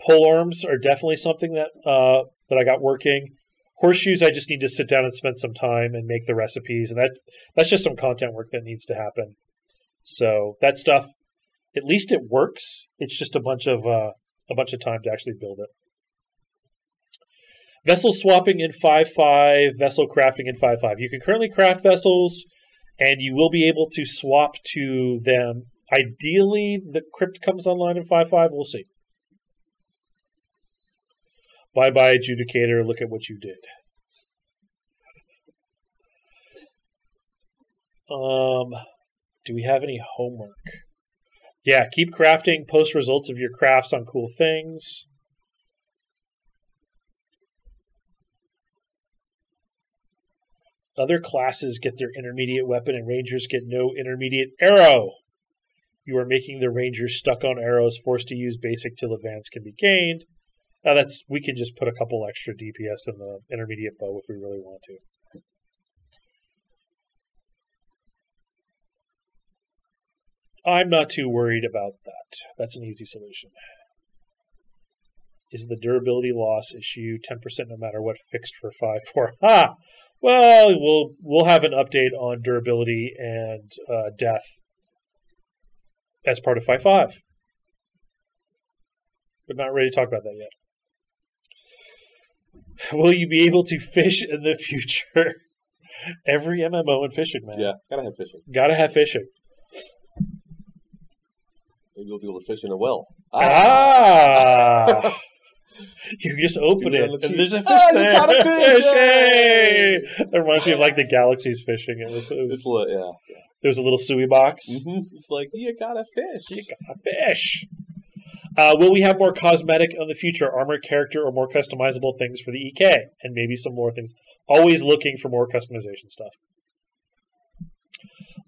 polearms are definitely something that I got working. Horseshoes, I just need to sit down and spend some time and make the recipes, and that's just some content work that needs to happen. So that stuff, at least it works. It's just a bunch of time to actually build it. Vessel swapping in 5.5, vessel crafting in 5.5. You can currently craft vessels, and you will be able to swap to them. Ideally, the crypt comes online in 5.5. We'll see. Bye-bye, Adjudicator. Look at what you did. Do we have any homework? Yeah, keep crafting. Post results of your crafts on cool things. Other classes get their intermediate weapon, and Rangers get no intermediate arrow. You are making the Rangers stuck on arrows, forced to use basic till advance can be gained. We can just put a couple extra DPS in the intermediate bow if we really want to. I'm not too worried about that. That's an easy solution. Is the durability loss issue 10% no matter what fixed for 5.4? Ha! Well, we'll have an update on durability and death as part of 5.5. But not ready to talk about that yet. Will you be able to fish in the future? Every MMO and fishing, man. Yeah, gotta have fishing. Gotta have fishing. Maybe you'll be able to fish in a well. Ah! You just open it, and there's a fish there. You got a fish! Yay! That reminds me of like the Galaxy's fishing. It was yeah. There was a little suey box. Mm-hmm. It's like, you got a fish. You got a fish. Will we have more cosmetic in the future, armor, character, or more customizable things for the EK? And maybe some more things. Always looking for more customization stuff.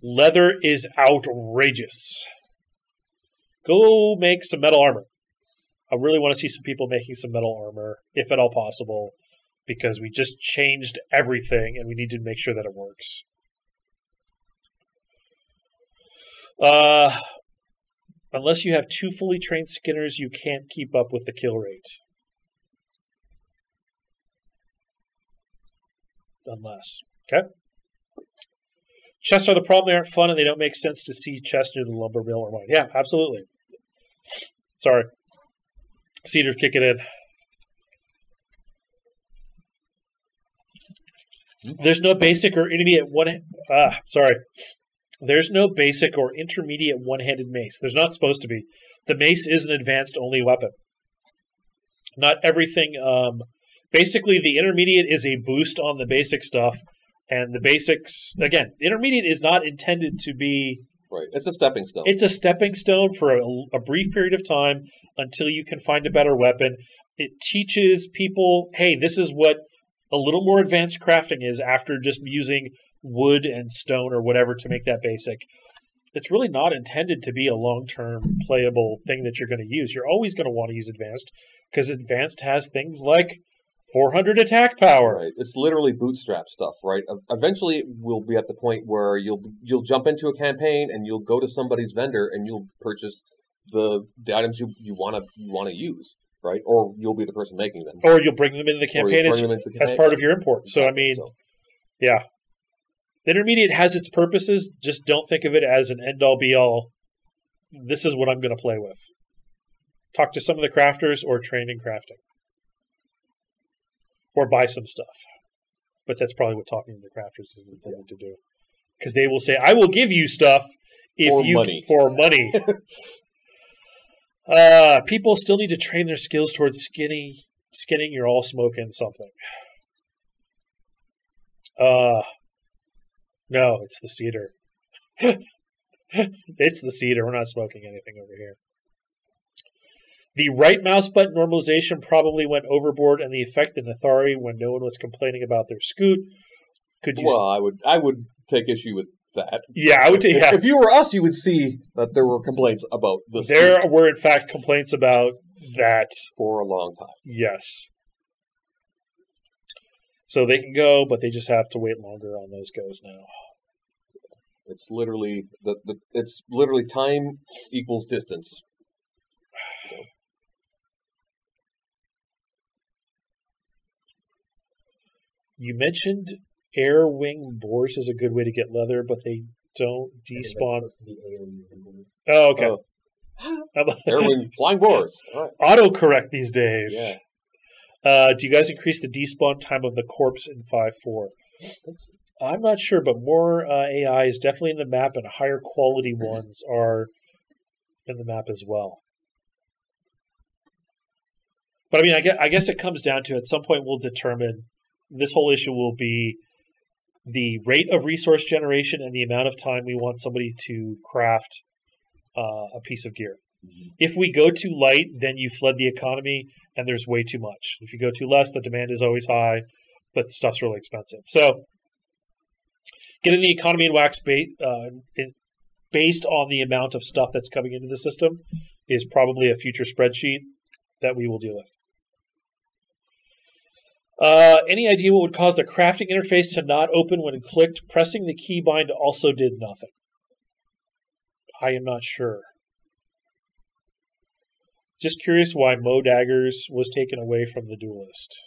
Leather is outrageous. Go make some metal armor. I really want to see some people making some metal armor, if at all possible, because we just changed everything, and we need to make sure that it works. Unless you have two fully trained skinners, you can't keep up with the kill rate. unless. Okay? Chests are the problem. They aren't fun, and they don't make sense to see chests near the lumber mill or mine. Yeah, absolutely. Sorry. Cedar's kicking in. There's no basic or intermediate There's no basic or intermediate one-handed mace. There's not supposed to be. The mace is an advanced only weapon. Not everything. Basically, the intermediate is a boost on the basic stuff, and the basics, again, the intermediate is not intended to be. Right, it's a stepping stone. It's a stepping stone for a brief period of time until you can find a better weapon. It teaches people, hey, this is what a little more advanced crafting is after just using wood and stone or whatever to make that basic. It's really not intended to be a long-term playable thing that you're going to use. You're always going to want to use advanced because advanced has things like 400 attack power. Right. It's literally bootstrap stuff, right? Eventually, we'll be at the point where you'll jump into a campaign and you'll go to somebody's vendor and you'll purchase the items you want to use, right? Or you'll be the person making them, or you'll bring them into the campaign as part of your import. So I mean, yeah. The intermediate has its purposes, just don't think of it as an end-all, be-all. This is what I'm going to play with. Talk to some of the crafters or train in crafting. Or buy some stuff. But that's probably what talking to the crafters is intended to do. Because they will say, I will give you stuff for money. People still need to train their skills towards skinning your all smoking something. No, it's the cedar. It's the cedar. We're not smoking anything over here. The right mouse button normalization probably went overboard, and the effect in Athari when no one was complaining about their scoot. I would take issue with that. Yeah, I would take. Yeah. If you were us, you would see that there were complaints about the scoot. There were, in fact, complaints about that for a long time. Yes. So they can go, but they just have to wait longer on those goes now. It's literally it's literally time equals distance. So. You mentioned air wing boars is a good way to get leather, but they don't despawn. Oh, okay. Air wing flying boars. Right. Autocorrect these days. Yeah. Do you guys increase the despawn time of the corpse in 5.4? I'm not sure, but more AI is definitely in the map, and higher quality ones are in the map as well. But I mean, I guess it comes down to, at some point we'll determine, this whole issue will be the rate of resource generation and the amount of time we want somebody to craft a piece of gear. If we go too light, then you flood the economy and there's way too much. If you go too less, the demand is always high, but stuff's really expensive. So getting the economy in wax based on the amount of stuff that's coming into the system is probably a future spreadsheet that we will deal with. Any idea what would cause the crafting interface to not open when clicked? Pressing the keybind also did nothing. I am not sure. Just curious why Mo Daggers was taken away from the Duelist.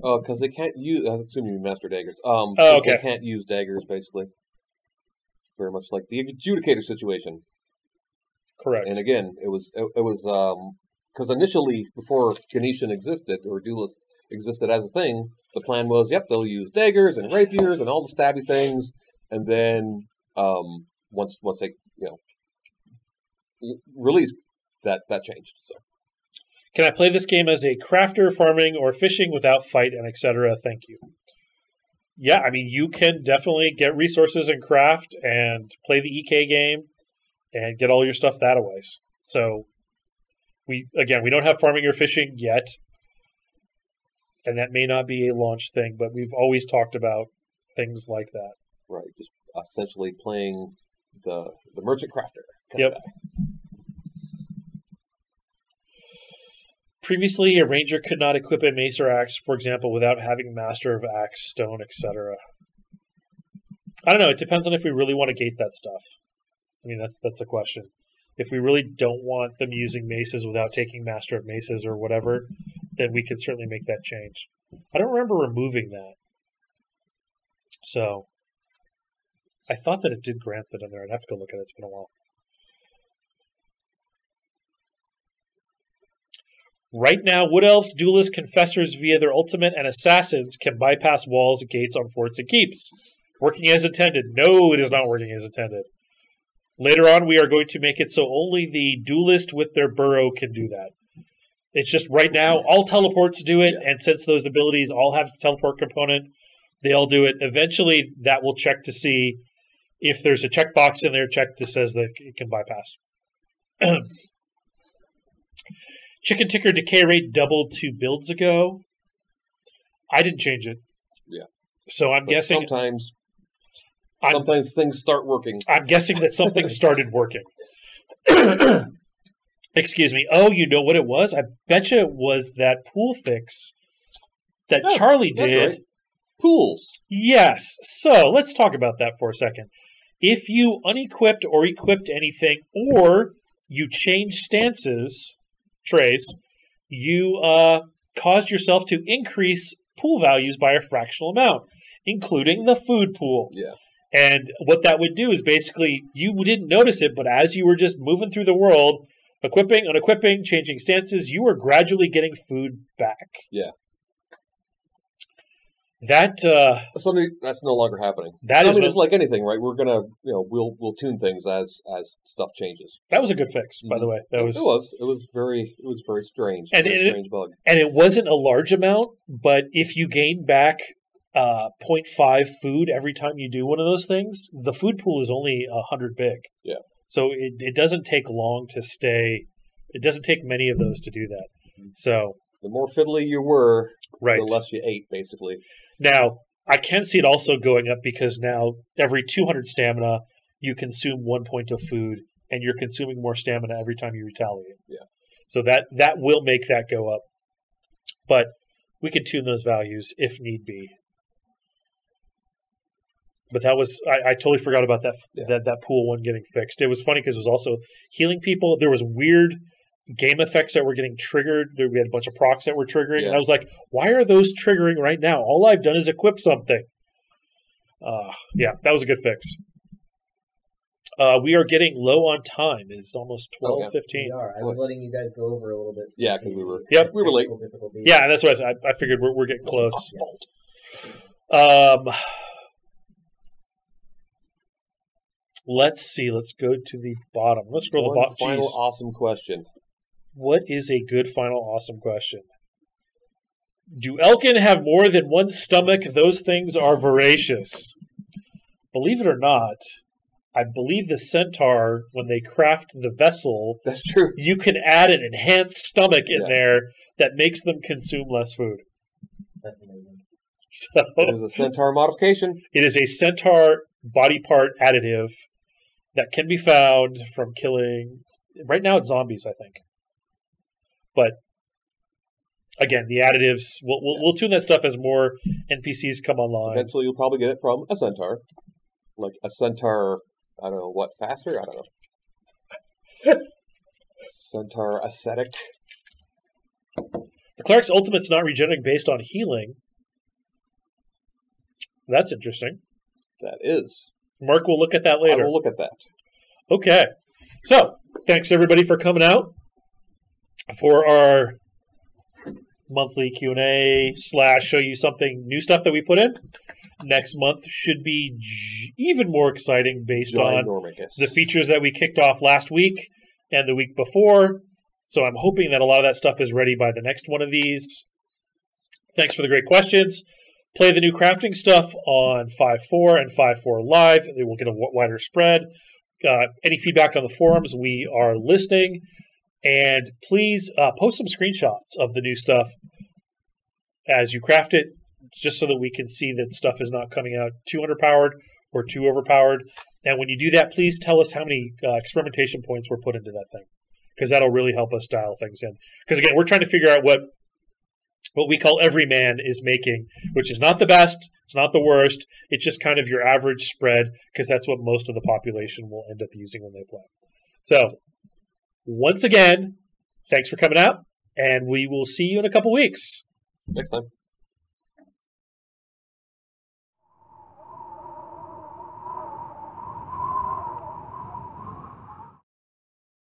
Oh, because they can't use. I assume you mean Master Daggers. Okay. They can't use daggers, basically. Very much like the Adjudicator situation. Correct. And again, it was because initially, before Ganeshan existed or Duelist existed as a thing, the plan was, they'll use daggers and rapiers and all the stabby things, and then once they released that changed. So. Can I play this game as a crafter, farming, or fishing without fight and etc.? Thank you. Yeah, I mean, you can definitely get resources and craft and play the EK game and get all your stuff that way. So, we don't have farming or fishing yet, and that may not be a launch thing, but we've always talked about things like that. Right, just essentially playing the merchant crafter. Yep. Previously, a ranger could not equip a mace or axe, for example, without having master of axe, stone, etc. I don't know. It depends on if we really want to gate that stuff. I mean, that's a question. If we really don't want them using maces without taking master of maces or whatever, then we could certainly make that change. I don't remember removing that. So I thought that it did grant that in there. I'd have to go look at it. It's been a while. Right now, Wood Elves, Duelists, Confessors via their ultimate, and Assassins can bypass walls, gates on forts, and keeps. Working as intended. No, it is not working as intended. Later on, we are going to make it so only the Duelist with their burrow can do that. It's just right now, all teleports do it, and since those abilities all have a teleport component, they all do it. Eventually, that will check to see if there's a checkbox in there, check that says that it can bypass. Chicken ticker decay rate doubled 2 builds ago. I didn't change it. Yeah. So I'm guessing... Sometimes things start working. I'm guessing that something started working. Excuse me. Oh, you know what it was? I bet you it was that pool fix that Charlie did. Right. Pools. Yes. So let's talk about that for a second. If you unequipped or equipped anything, or you changed stances, trays, you caused yourself to increase pool values by a fractional amount, including the food pool. Yeah. And what that would do is basically, you didn't notice it, but as you were just moving through the world, equipping, unequipping, changing stances, you were gradually getting food back. Yeah. That's no longer happening. It's like anything, right? We're gonna, we'll tune things as stuff changes. That was a good fix, by the way. It was very strange. And strange bug. And it wasn't a large amount, but if you gain back 0.5 food every time you do one of those things, the food pool is only 100 big. Yeah. So it doesn't take long to stay. It doesn't take many of those to do that. So the more fiddly you were, right, the less you ate, basically. Now, I can see it also going up because now every 200 stamina, you consume 1 point of food, and you're consuming more stamina every time you retaliate. Yeah. So that will make that go up. But we can tune those values if need be. But that was I totally forgot about that that pool one getting fixed. It was funny because it was also healing people. There was weird game effects that were getting triggered. We had a bunch of procs that were triggering. Yeah. And I was like, why are those triggering right now? All I've done is equip something. That was a good fix. We are getting low on time. It's almost 12:15. We are. I was letting you guys go over a little bit. So yeah, because we were late. Yeah, and that's what I figured we're getting close. Let's see. Let's go to the bottom. Let's scroll the bottom. Final awesome question. What is a good final awesome question? Do Elkin have more than one stomach? Those things are voracious. Believe it or not, I believe the centaur, when they craft the vessel, that's true. You can add an enhanced stomach in there that makes them consume less food. That's amazing. So it is a centaur modification. It is a centaur body part additive that can be found from killing. Right now, it's zombies, I think. But again, the additives, we'll tune that stuff as more NPCs come online. Eventually, you'll probably get it from a centaur. Like a centaur, I don't know, what, faster? I don't know. Centaur ascetic. The cleric's ultimate's not regenerating based on healing. That's interesting. That is. Mark will look at that later. I will look at that. Okay. So, thanks everybody for coming out for our monthly Q&A / show you something new stuff that we put in. Next month should be even more exciting based on the features that we kicked off last week and the week before. So I'm hoping that a lot of that stuff is ready by the next one of these. Thanks for the great questions. Play the new crafting stuff on 5.4 and 5.4 Live. They will get a wider spread. Any feedback on the forums, we are listening. And please post some screenshots of the new stuff as you craft it, just so that we can see that stuff is not coming out too underpowered or too overpowered. And when you do that, please tell us how many experimentation points were put into that thing, because that'll really help us dial things in. Because again, we're trying to figure out what we call every man is making, which is not the best, it's not the worst, it's just kind of your average spread, because that's what most of the population will end up using when they play. So, once again, thanks for coming out, and we will see you in a couple weeks. Next time.